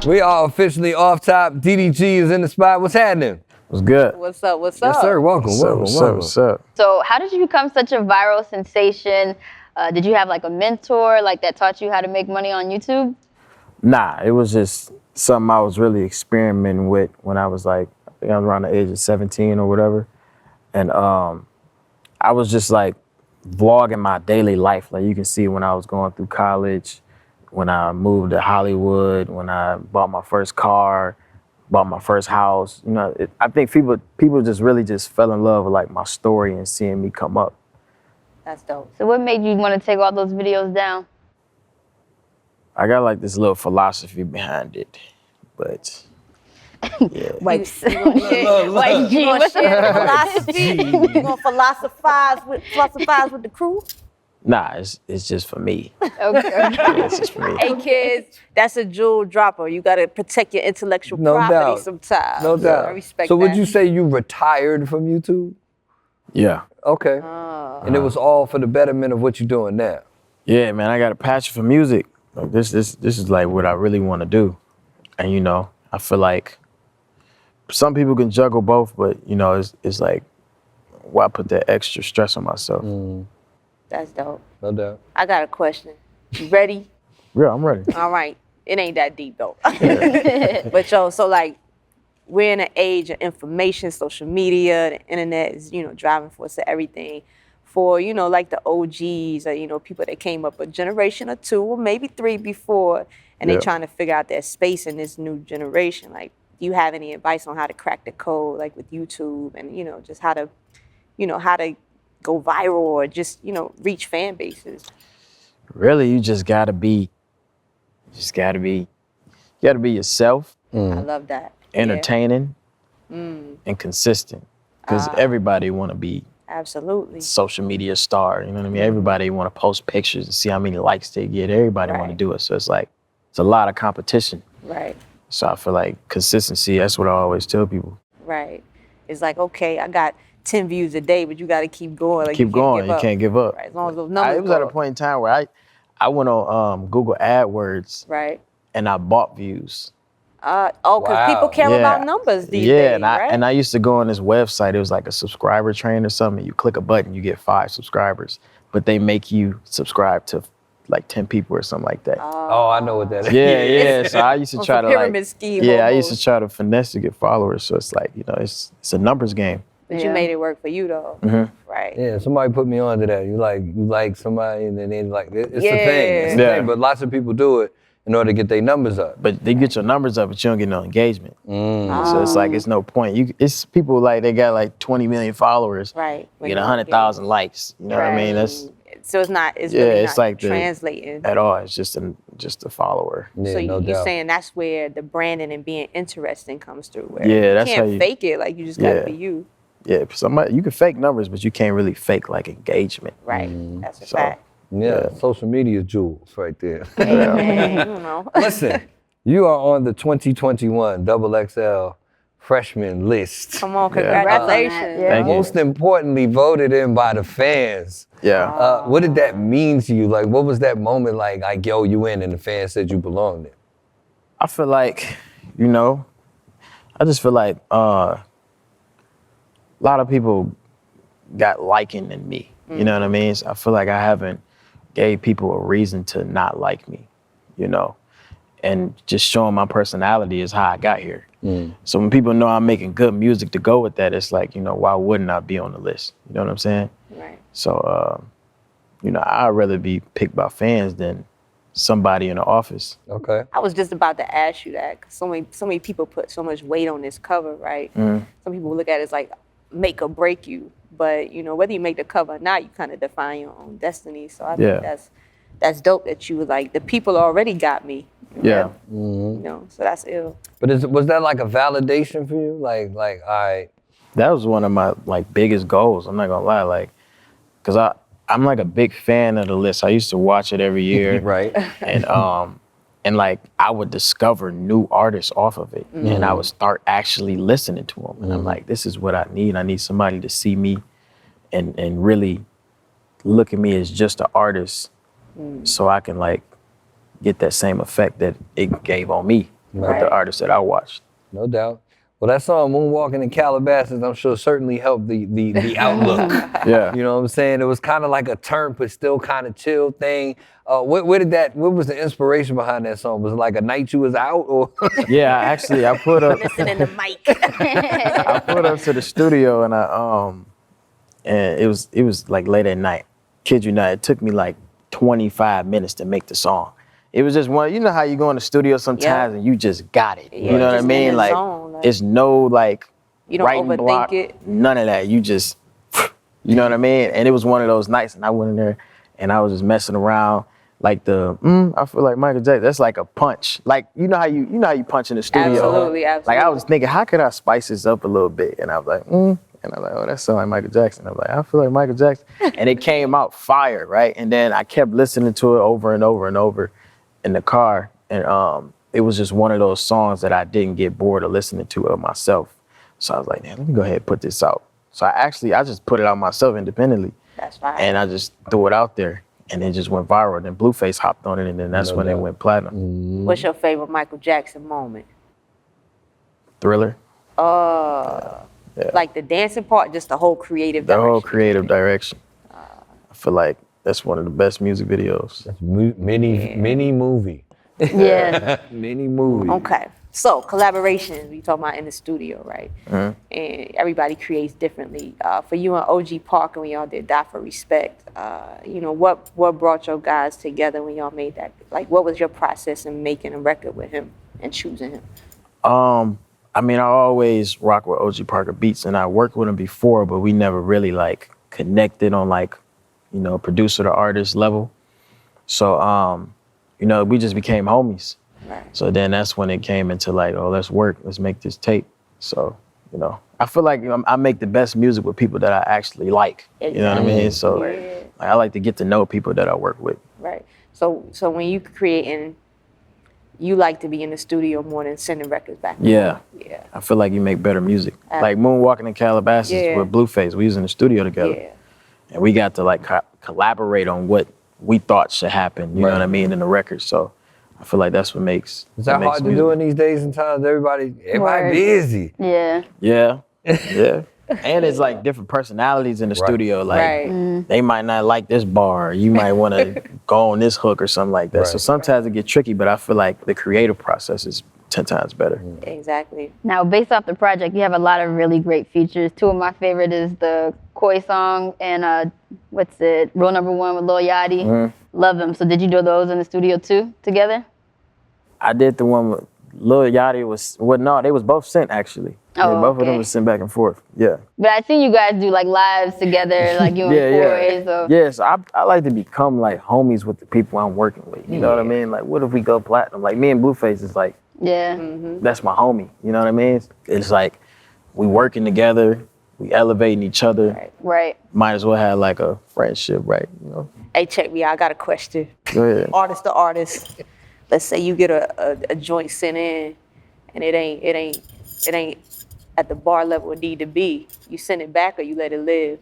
We are officially off top. DDG is in the spot. What's happening? What's good? What's up? What's up? Yes, sir. Welcome. What's up? So how did you become such a viral sensation? Did you have like a mentor like that taught you how to make money on YouTube? Nah, it was just something I was really experimenting with when I was like, I think I was around the age of 17 or whatever. And I was just like vlogging my daily life. Like you can see when I was going through college, when I moved to Hollywood, when I bought my first car, bought my first house. You know, I think people just really just fell in love with like my story and seeing me come up. That's dope. So what made you want to take all those videos down? I got like this little philosophy behind it, but yeah. White G. What's the philosophy? You gonna philosophize with the crew? Nah, it's just for me. Okay. Yeah, it's just for me. Hey kids, that's a jewel dropper. You gotta protect your intellectual property sometimes. No doubt. I respect so that. would you say you retired from YouTube? Yeah. Okay. And it was all for the betterment of what you're doing now? Yeah, man, I got a passion for music. Like this is like what I really want to do. And you know, I feel like some people can juggle both, but you know, it's like, why put that extra stress on myself? That's dope. No doubt. I got a question. You ready? Yeah, I'm ready. All right. It ain't that deep though. But yo, so like we're in an age of information, social media, the internet is, you know, driving force of everything. For, you know, like the OGs or, you know, people that came up a generation or two or maybe three before and they trying to figure out their space in this new generation. Like, do you have any advice on how to crack the code, like with YouTube and, you know, just how to go viral or just, you know, reach fan bases? Really, you gotta be yourself. I love that. Entertaining and consistent. Because everybody wanna be absolutely social media star, you know what I mean? Everybody wanna post pictures and see how many likes they get. Everybody wanna do it. So it's like, it's a lot of competition. Right. So I feel like consistency, that's what I always tell people. Right. It's like, okay, I got 10 views a day, but you got to keep going. Like, keep going, you can't give up. Right. As long as those numbers it was at a point in time where I went on Google AdWords and I bought views. Because people care about numbers these days, right? And I used to go on this website, it was like a subscriber train or something. You click a button, you get 5 subscribers, but they make you subscribe to like 10 people or something like that. Oh, I know what that is. Yeah. So I used to try to pyramid scheme. Yeah, I used to try to finesse to get followers. So it's like, you know, it's a numbers game. But you made it work for you though, right? Yeah, somebody put me onto that. You like somebody, and then they like it's a thing. It's a thing. But lots of people do it in order to get their numbers up. But they get your numbers up, but you don't get no engagement. So it's like it's no point. It's people like they got like 20 million followers. Right. Get 100,000 likes. You know what I mean? So it's not. It's really it's not like translating at all. It's just a follower. Yeah, so no you're doubt. saying that's where the branding and being interesting comes through. Where that's you can't fake it. Like you just gotta be you. Yeah, you can fake numbers, but you can't really fake like engagement. Right. That's a fact. Yeah, social media jewels right there. I don't know. Listen, you are on the 2021 XXL Freshman list. Come on, congratulations. Thank you. Most importantly, voted in by the fans. Yeah. What did that mean to you? Like, what was that moment like, yo, you in, and the fans said you belonged there? I feel like, you know, I just feel like a lot of people got liking in me. You know what I mean? So I feel like I haven't gave people a reason to not like me, you know? And just showing my personality is how I got here. So when people know I'm making good music to go with that, it's like, you know, why wouldn't I be on the list? You know what I'm saying? Right. So, you know, I'd rather be picked by fans than somebody in the office. Okay. I was just about to ask you that, because so many people put so much weight on this cover, right? Some people look at it as like make or break you, but you know, whether you make the cover or not, you kind of define your own destiny. So I think that's dope that you like, the people already got me. You know, so that's ill. But was that like a validation for you? Like, all right. That was one of my like biggest goals. I'm not gonna lie, like, cause I'm like a big fan of the list. I used to watch it every year. Right. And like I would discover new artists off of it, and I would start actually listening to them. And I'm like, this is what I need. I need somebody to see me, and really look at me as just an artist, so I can like get that same effect that it gave on me. with the artists that I watched. No doubt. Well, that song Moonwalkin in Calabasas, I'm sure certainly helped the outlook. Yeah. You know what I'm saying? It was kind of like a turn, but still kind of chill thing. What was the inspiration behind that song? Was it like a night you was out or? Yeah, actually, I put up. Listening to Mike. I put up to the studio and it was like late at night. Kid you not, it took me like 25 minutes to make the song. It was just one, you know how you go in the studio sometimes and you just got it. Yeah, you know what I just mean? in the Like, zone, like, it's no like you don't writing overthink block, it. none of that. You just, you know what I mean? And it was one of those nights and I went in there and I was just messing around. Like I feel like Michael Jackson, that's like a punch. Like, you know how you punch in the studio? Absolutely. Like, I was thinking, how could I spice this up a little bit? And I was like, And I was like, oh, that sounds like Michael Jackson. I was like, I feel like Michael Jackson. And it came out fire, right? And then I kept listening to it over and over and over in the car. And it was just one of those songs that I didn't get bored of listening to it myself. So I was like, man, let me go ahead and put this out. So I just put it out myself independently. That's right. And I just threw it out there. And it just went viral. Then Blueface hopped on it, and then that's when it went platinum. What's your favorite Michael Jackson moment? Thriller. Like the dancing part, just the whole creative The direction. whole creative direction. I feel like that's one of the best music videos. That's mini movie. Yeah. Mini movie. Okay. So collaborations, we talking about in the studio, right? And everybody creates differently. For you and OG Parker, when y'all did Die for Respect, what brought your guys together when y'all made that? Like, what was your process in making a record with him and choosing him? I mean, I always rock with OG Parker beats, and I worked with him before, but we never really like connected on like, producer to artist level. So, we just became homies. Right. So then that's when it came into like, oh, let's work, let's make this tape. So, I feel like I make the best music with people that I actually like. Exactly. You know what I mean? So Yeah. like, I like to get to know people that I work with. Right. So when you creating, you like to be in the studio more than sending records back. Yeah. Yeah. I feel like you make better music. Like Moonwalkin in Calabasas with Blueface, we was in the studio together. Yeah. And we got to like collaborate on what we thought should happen, you know what I mean, in the record. So I feel like that's what makes. Is that hard to do in these days and times? Everybody Word. busy. Yeah. Yeah, yeah. And it's like different personalities in the studio. Like they might not like this bar. You might want to go on this hook or something like that. So sometimes it gets tricky, but I feel like the creative process is 10 times better. Exactly. Now, based off the project, you have a lot of really great features. Two of my favorite is the Koi song and Rule Number One with Lil Yachty. Love them. So did you do those in the studio too, together? I did the one with Lil Yachty they was both sent actually. Oh, both of them was sent back and forth. Yeah. But I seen you guys do like lives together, like you and Koi. So. Yeah, so I like to become like homies with the people I'm working with. You know what I mean? Like, what if we go platinum? Like me and Blueface is like, that's my homie. You know what I mean? It's like we working together, we elevating each other. Right. Might as well have like a friendship, right? Hey, check me out. I got a question. Go ahead. Artist to artist. Let's say you get a joint sent in, and it ain't at the bar level it need to be. You send it back or you let it live?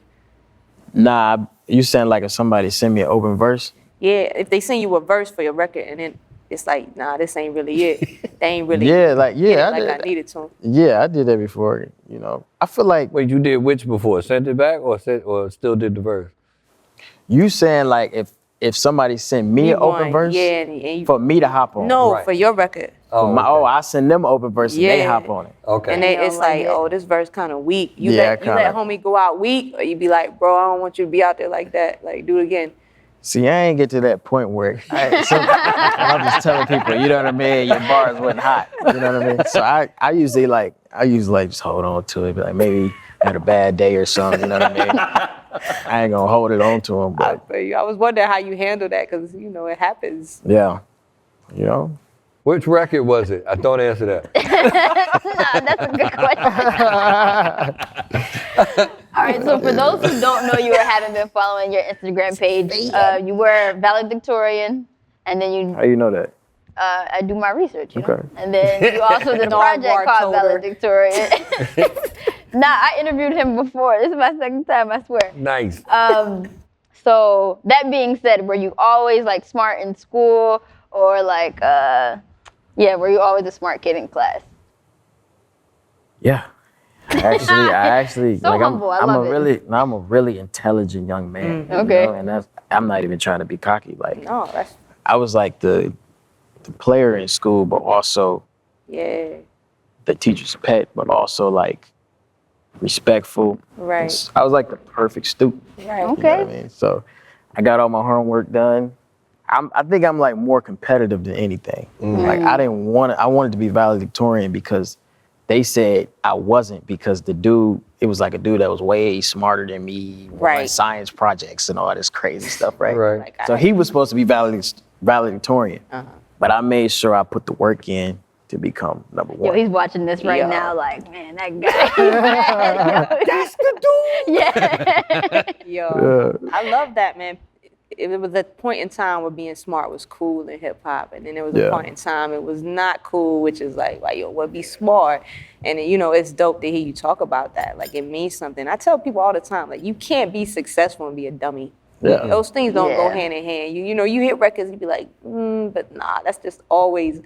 Nah, you saying like if somebody send me an open verse? Yeah, if they send you a verse for your record and then it's like, nah, this ain't really it. They ain't really I needed to. Yeah, I did that before. I feel like. Wait, you did which before? Sent it back or still did the verse? You saying like if somebody sent me an open verse, and for me to hop on? No, for your record. I send them an open verse and they hop on it. Okay. And it's like, this verse kind of weak. You let homie go out weak, or you be like, bro, I don't want you to be out there like that. Like, do it again. See, I ain't get to that point where I'm just telling people, you know what I mean? Your bars wasn't hot, you know what I mean? So I usually just hold on to it, be like maybe had a bad day or something, you know what I mean? I ain't gonna hold it on to them, but. I was wondering how you handle that, because, it happens. Yeah, Which record was it? Don't answer that. That's a good question. All right, so for those who don't know you or haven't been following your Instagram page, you were valedictorian, and then you... How you know that? I do my research, Okay. And then you also did a project called Valedictorian. I interviewed him before. This is my second time, I swear. Nice. So that being said, were you always like smart in school, or like Yeah, were you always a smart kid in class? Yeah. I actually So humble, I love it. I'm a really intelligent young man. Okay. You know? And I'm not even trying to be cocky. Like, No, that's I was like the player in school, but also yeah. the teacher's pet, but also like respectful. Right. I was like the perfect student. Right. Okay. You know what I mean? So I got all my homework done. I think I'm like more competitive than anything. Like I wanted to be valedictorian because they said I wasn't, because it was like a dude that was way smarter than me, Right. science projects and all this crazy stuff, right? Right. Like, So he was supposed to be valedictorian, but I made sure I put the work in to become number one. Yo, he's watching this right Yo. now, like, man, that guy. That's the dude. Yeah. Yo, I love that, man. It was a point in time where being smart was cool in hip hop, and then there was a point in time it was not cool, which is like yo, what be smart? And you know, it's dope to hear you talk about that. Like, it means something. I tell people all the time, like, you can't be successful and be a dummy. Yeah. Those things don't go Yeah. hand in hand. You know, you hit records, you be like, but nah, that's just always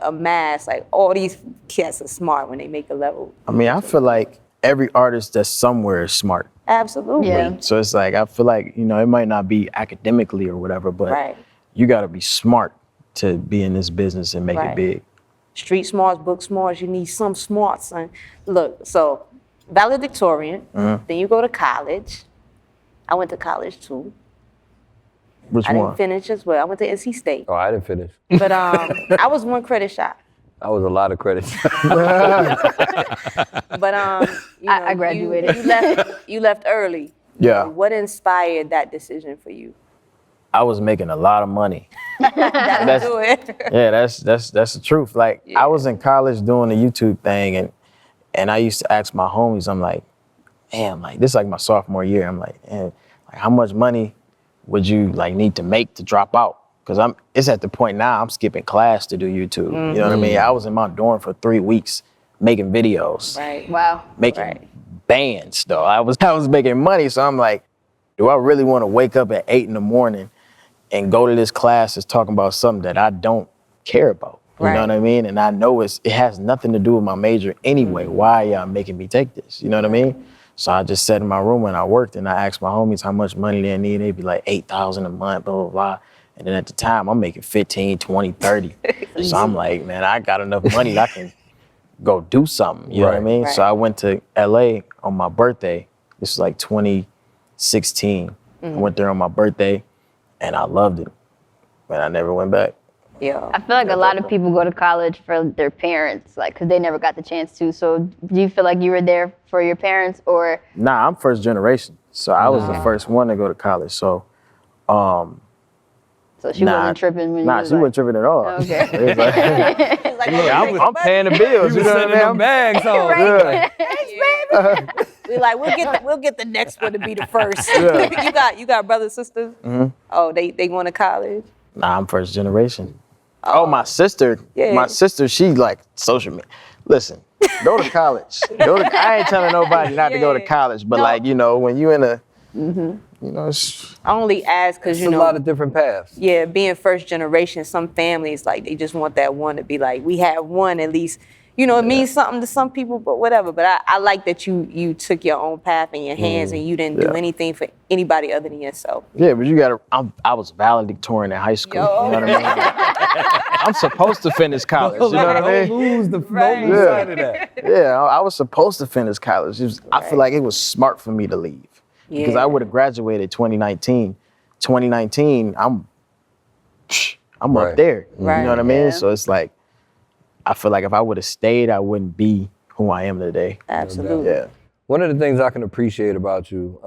a mask. Like, all these cats are smart when they make a level. I mean, I feel like every artist that's somewhere is smart. Absolutely. Yeah. So it's like, I feel like, you know, it might not be academically or whatever, but Right. you got to be smart to be in this business and make Right. it big. Street smarts, book smarts, you need some smarts, son. Look, so valedictorian, then you go to college. I went to college too. Which I one? didn't finish as well. I went to NC State. Oh, I didn't finish. But I was one credit shy. I was a lot of credits. But you know, I graduated. You left early. Yeah. What inspired that decision for you? I was making a lot of money. That'll do it. Yeah, that's the truth. Like, I was in college doing the YouTube thing, and I used to ask my homies, I'm like, damn, like, this is like my sophomore year. I'm like, man, like, how much money would you like need to make to drop out? Because it's at the point now I'm skipping class to do YouTube. You know what I mean? I was in my dorm for 3 weeks making videos, Right. Wow. making bands though. I was making money, so I'm like, do I really want to wake up at 8 a.m. and go to this class that's talking about something that I don't care about? You know what I mean? And I know it has nothing to do with my major anyway. Why are y'all making me take this? You know what I mean? So I just sat in my room when I worked and I asked my homies how much money they need. They'd be like $8,000 a month, blah, blah, blah. And then at the time, I'm making 15, 20, 30. So I'm like, man, I got enough money that I can go do something. You know what I mean? Right. So I went to LA on my birthday. This was like 2016. I went there on my birthday and I loved it. And I never went back. Yeah. I feel like a lot of people go to college for their parents, like, because they never got the chance to. So do you feel like you were there for your parents, or? Nah, I'm first generation. So I was the first one to go to college. So, So she wasn't tripping when you was she wasn't tripping at all. Okay. It was like, Like, I'm paying the bills. You know what I mean? bags home. Yeah. we're like, we'll get the next one to be the first. Yeah. you got brothers, sisters? Oh, they going to college? Nah, I'm first generation. Oh, my sister. Yeah. My sister, she like social media. Listen, go to college. I ain't telling nobody not to go to college, but No. like, you know, when you in a, you know, I only ask because, There's you a know, lot of different paths. yeah, being first generation, some families, like, they just want that one to be like, we have one at least. You know, it means something to some people, but whatever. But I like that you took your own path in your hands and you didn't do anything for anybody other than yourself. yeah, but you gotta, I was valedictorian in high school. Yo. You know what I mean? I'm supposed to finish college. You know what I Don't mean? lose the Right. don't lose sight of that. Yeah, I was supposed to finish college. I feel like it was smart for me to leave. Because Yeah. I would have graduated 2019. 2019, I'm Right. up there. Right. You know what I mean? Yeah. So it's like, I feel like if I would have stayed, I wouldn't be who I am today. Absolutely. Yeah. One of the things I can appreciate about you,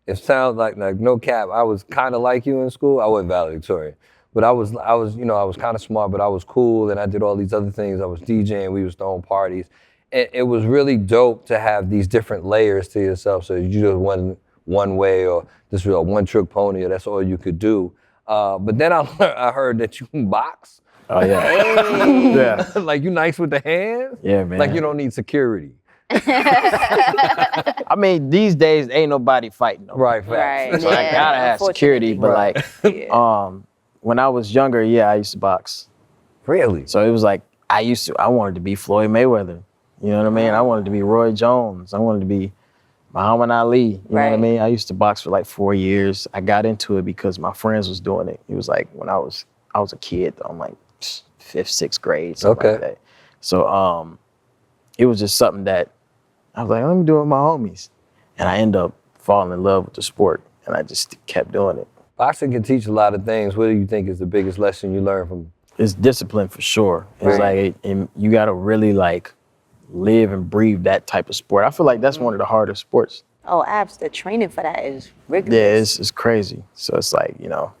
it sounds like no cap. I was kind of like you in school. I wasn't valedictorian, but I was kind of smart, but I was cool, and I did all these other things. I was DJing. We was throwing parties. It was really dope to have these different layers to yourself. So you just wasn't one way or this real one trick pony, or that's all you could do. But then I heard that you can box. Oh, yeah. Yeah. Like, you nice with the hands? Yeah, man. Like, you don't need security. I mean, these days, ain't nobody fighting. Right, facts. Right. So I Yeah, gotta have security, but Right. like, when I was younger, yeah, I used to box. Really? So it was like, I wanted to be Floyd Mayweather. You know what I mean? I wanted to be Roy Jones. I wanted to be Muhammad Ali. You know what I mean? I used to box for like 4 years. I got into it because my friends was doing it. It was like when I was a kid, though. I'm like 5th, 6th grade, something like that. So it was just something that I was like, let me do it with my homies. And I ended up falling in love with the sport, and I just kept doing it. Boxing can teach a lot of things. What do you think is the biggest lesson you learned from? It's discipline for sure. It's like, you gotta really like live and breathe that type of sport. I feel like that's one of the hardest sports. Oh, the training for that is rigorous. Yeah, it's crazy. So it's like, you know,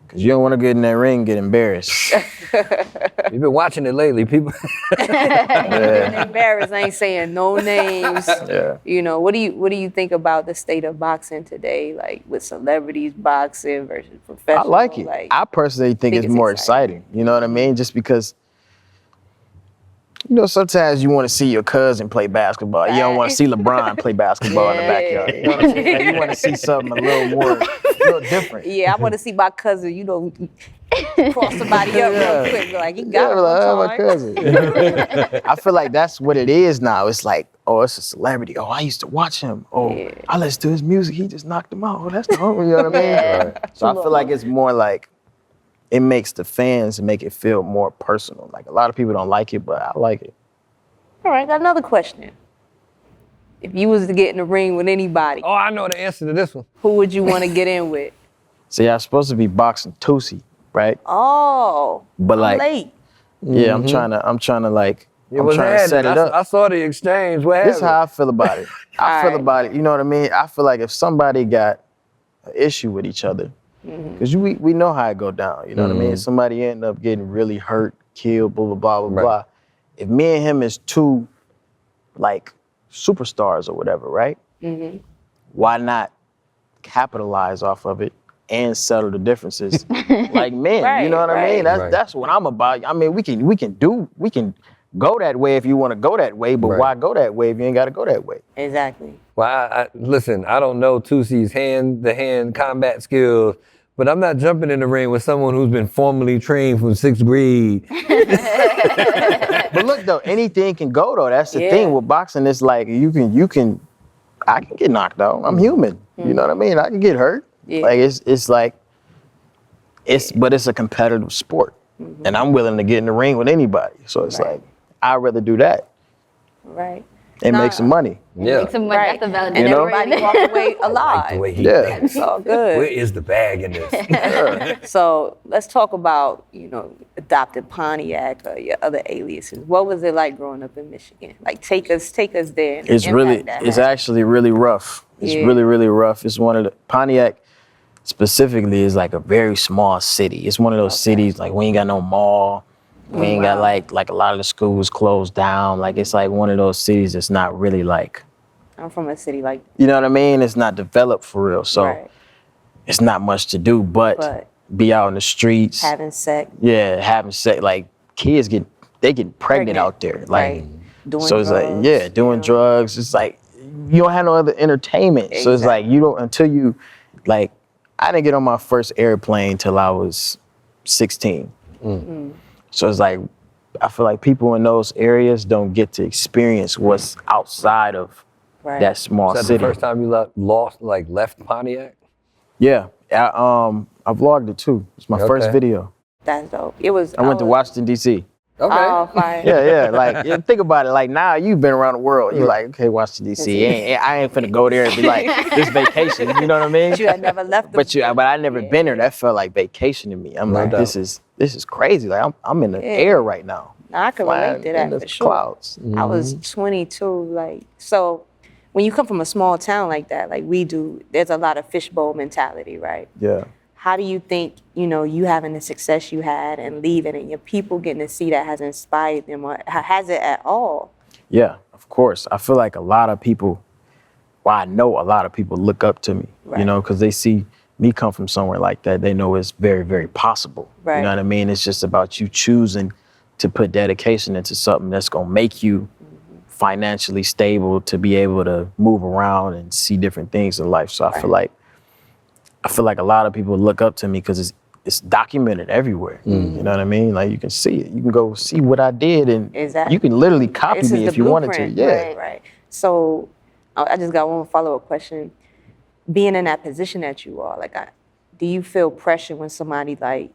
because you don't want to get in that ring and get embarrassed. You've been watching it lately, people. Getting embarrassed, I ain't saying no names. You know, what do you think about the state of boxing today, like with celebrities boxing versus professional? I like it. Like, I personally think it's more exciting. You know what I mean? Just because, you know, sometimes you want to see your cousin play basketball. You don't want to see LeBron play basketball in the backyard. You know what I'm saying? Like, you want to see something a little different. Yeah, I want to see my cousin, you know, cross somebody up real quick. Like, he got it. My cousin. I feel like that's what it is now. It's like, oh, it's a celebrity. Oh, I used to watch him. Oh, I listened to his music. He just knocked him out. Oh, that's the homie. You know what I mean? So I feel like it's more like, it makes the fans make it feel more personal. Like, a lot of people don't like it, but I like it. All right, got another question. If you was to get in the ring with anybody, Oh, I know the answer to this one. who would you want to get in with? See, I was supposed to be boxing Toosii, right? Oh, But like, late. yeah, I'm trying to like, I'm trying to set it up. I saw the exchange. What This is happened? how I feel about it. I feel about it, you know what I mean? I feel like if somebody got an issue with each other, because we know how it go down, you know what I mean? Somebody end up getting really hurt, killed, blah, blah, blah, blah, blah. If me and him is two, like, superstars or whatever, right? Why not capitalize off of it and settle the differences like men? You know what I mean? That's what I'm about. I mean, we can go that way if you want to go that way, but why go that way if you ain't got to go that way? Exactly. Well, listen, I don't know Toosie's hand combat skills, but I'm not jumping in the ring with someone who's been formally trained from 6th grade. But look though, anything can go though. That's the thing with boxing. It's like I can get knocked out. I'm human. You know what I mean? I can get hurt. Like but it's a competitive sport, and I'm willing to get in the ring with anybody. So it's like I'd rather do that. Right. And make some money. Yeah. Make some money. That's a valedictorian. And everybody walk away alive. The way he It's all good. Where is the bag in this? So let's talk about, you know, adopted Pontiac or your other aliases. What was it like growing up in Michigan? Like, take us there. And It's actually really rough. It's really, really rough. It's one of the, Pontiac specifically is like a very small city. It's one of those cities, like we ain't got no mall. We ain't got like a lot of the schools closed down. Like, it's like one of those cities that's not really like. I'm from a city like. You know what I mean? It's not developed for real. So it's not much to do but be out in the streets. Having sex. Yeah, having sex. Like, kids get pregnant out there. Like, doing so it's drugs, like, doing drugs. It's like, you don't have no other entertainment. So it's like, until you, like, I didn't get on my first airplane till I was 16. So it's like, I feel like people in those areas don't get to experience what's outside of that small Is that city. the first time you left Pontiac? Yeah, I vlogged it too. It's my first video. That's dope. It was. I went to Washington, D.C. Okay. Oh, fine. Yeah. Like, think about it. Like, now you've been around the world. You're like, okay, Washington, D.C. I ain't finna go there and be like, this vacation. You know what I mean? But you had never left. But I never been there. That felt like vacation to me. I'm like, this is crazy. Like, I'm in the air right now. Now, I can relate to that for sure. Clouds. I was 22. Like, so when you come from a small town like that, like we do, there's a lot of fishbowl mentality, right? Yeah. How do you think, you know, you having the success you had and leaving and your people getting to see that has inspired them, or has it at all? Yeah, of course. I feel like a lot of people, I know a lot of people look up to me, you know, because they see me come from somewhere like that. They know it's very, very possible. You know what I mean? It's just about you choosing to put dedication into something that's going to make you financially stable, to be able to move around and see different things in life. So I feel like a lot of people look up to me because it's documented everywhere. You know what I mean? Like you can see it. You can go see what I did, and Exactly. you can literally copy This is me the if you wanted to. blueprint. Yeah. Right. So I just got one follow-up question. Being in that position that you are, like, do you feel pressure when somebody like,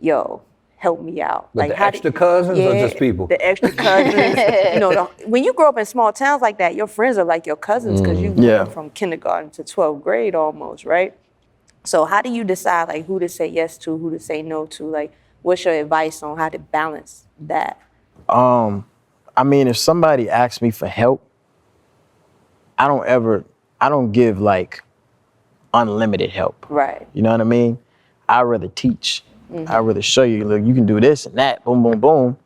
yo, help me out? Like Like the extra cousins or just people? The extra cousins. You know, when you grow up in small towns like that, your friends are like your cousins because you Yeah. went from kindergarten to 12th grade almost, right? So how do you decide like who to say yes to, who to say no to? Like, what's your advice on how to balance that? I mean, if somebody asks me for help, I don't give like unlimited help. Right. You know what I mean? I'd rather teach. I'd rather show you, look, you can do this and that, boom, boom, boom.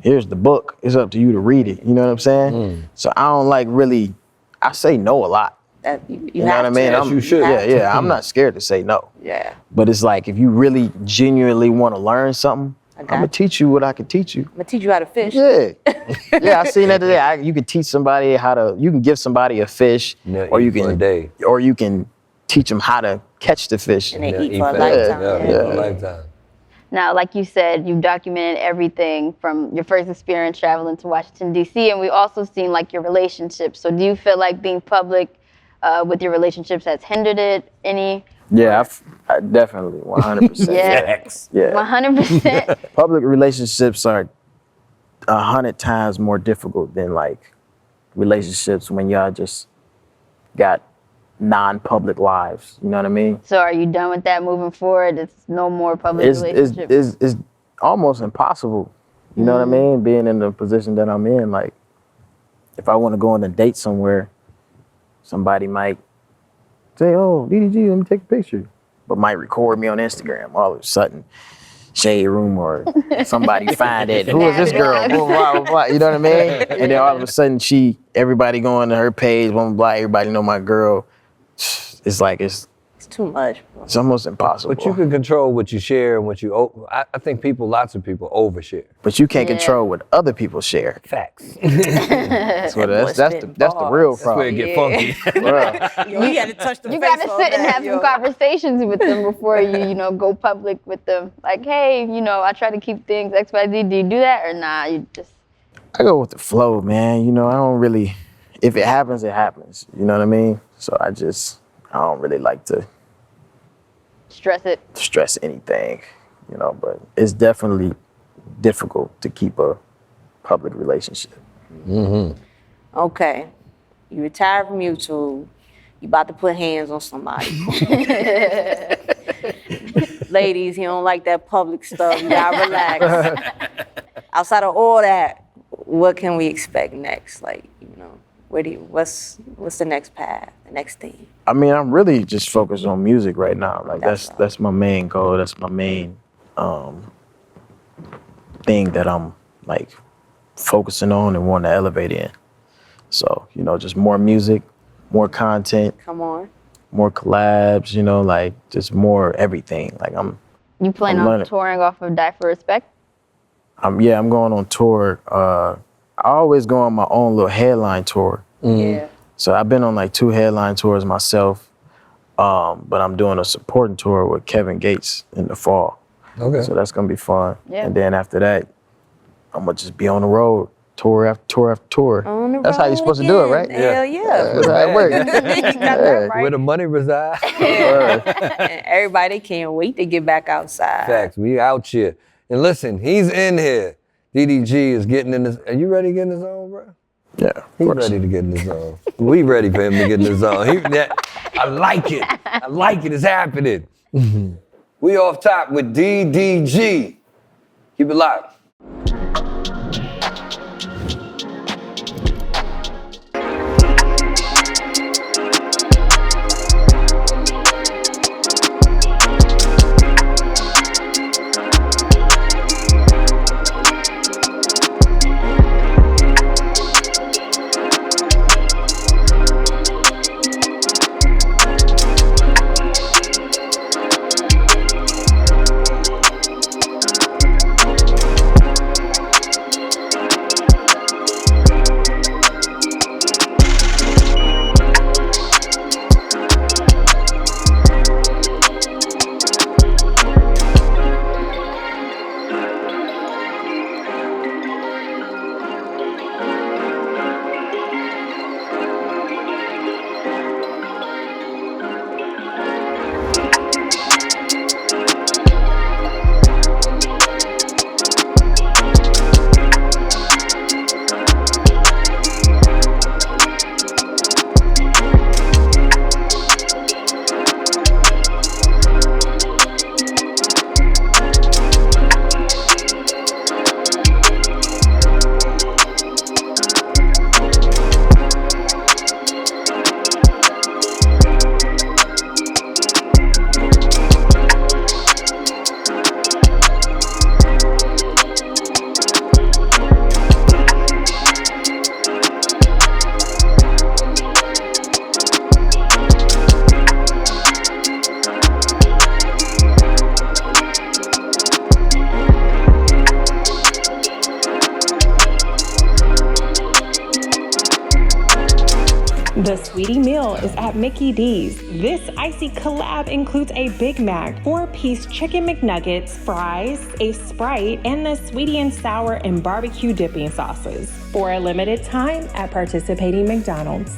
Here's the book. It's up to you to read it. You know what I'm saying? So I don't like really, I say no a lot. That you You know what I have mean? to. Yes, you should. Yeah. I'm not scared to say no. Yeah. But it's like, if you really genuinely want to learn something, I'm got gonna teach you what I can teach you. I'm gonna teach you how to fish. Yeah. Yeah, I seen that today. You can teach somebody you can give somebody a fish, Yeah, or you eat for a can, day. or you can teach them how to catch the fish. And they Yeah, eat for a fast. lifetime. Yeah, Yeah. for a lifetime. Now, like you said, you've documented everything from your first experience traveling to Washington, D.C., and we also seen like your relationships. So do you feel like being public with your relationships has hindered it any? Yeah, I definitely, 100%. Yeah. Yeah. 100%. Public relationships are 100 times more difficult than like relationships when y'all just got non-public lives. You know what I mean? So are you done with that moving forward? It's no more public relationships? It's almost impossible. You know what I mean? Being in the position that I'm in, like, if I want to go on a date somewhere, somebody might say, oh, DDG, let me take a picture. But might record me on Instagram all of a sudden. Shade room or somebody find it. Who is this girl? Blah, blah, blah, blah. You know what I mean? And then all of a sudden everybody going to her page, blah, blah, blah, everybody know my girl. It's like, it's too much. almost impossible. But you can control what you share and what you. I think lots of people overshare. But you can't control what other people share. Facts. That's the real That's where it problem. get funky. Bruh. Yo, you gotta touch the You face gotta on sit and that, have yo. some conversations with them before you go public with them. Like, hey, I try to keep things XYZ. Do you do that or nah? You just. I go with the flow, man. I don't really, if it happens, it happens. You know what I mean? So I don't really like to stress anything, but it's definitely difficult to keep a public relationship. Okay. You retired from YouTube. You about to put hands on somebody. Ladies, you don't like that public stuff. You gotta relax. Outside of all that, what can we expect next? Like, what's the next path, the next thing? I mean, I'm really just focused on music right now. Like that's my main goal. That's my main thing that I'm like focusing on and want to elevate in. So, just more music, more content. Come on. More collabs, like just more everything. Like You plan on learning. touring off of Die for Respect? I'm going on tour. I always go on my own little headline tour. Yeah. So I've been on like 2 headline tours myself, but I'm doing a supporting tour with Kevin Gates in the fall. Okay. So that's gonna be fun. Yeah. And then after that, I'm gonna just be on the road, tour after tour after tour. On the That's how you're road supposed to do it, right? again. Hell yeah. That's how it works. You got that right. Where the money reside. And everybody can't wait to get back outside. Facts. We out here. And listen, he's in here. DDG is getting in this. Are you ready to get in the zone, bro? Yeah, of He's course. ready to get in the zone. We ready for him to get in the zone. I like it. I like it. It's happening. We off top with DDG. Keep it locked. The Sweetie Meal is at Mickey D's. This icy collab includes a Big Mac, 4-piece chicken McNuggets, fries, a Sprite, and the Sweetie and Sour and barbecue dipping sauces for a limited time at participating McDonald's.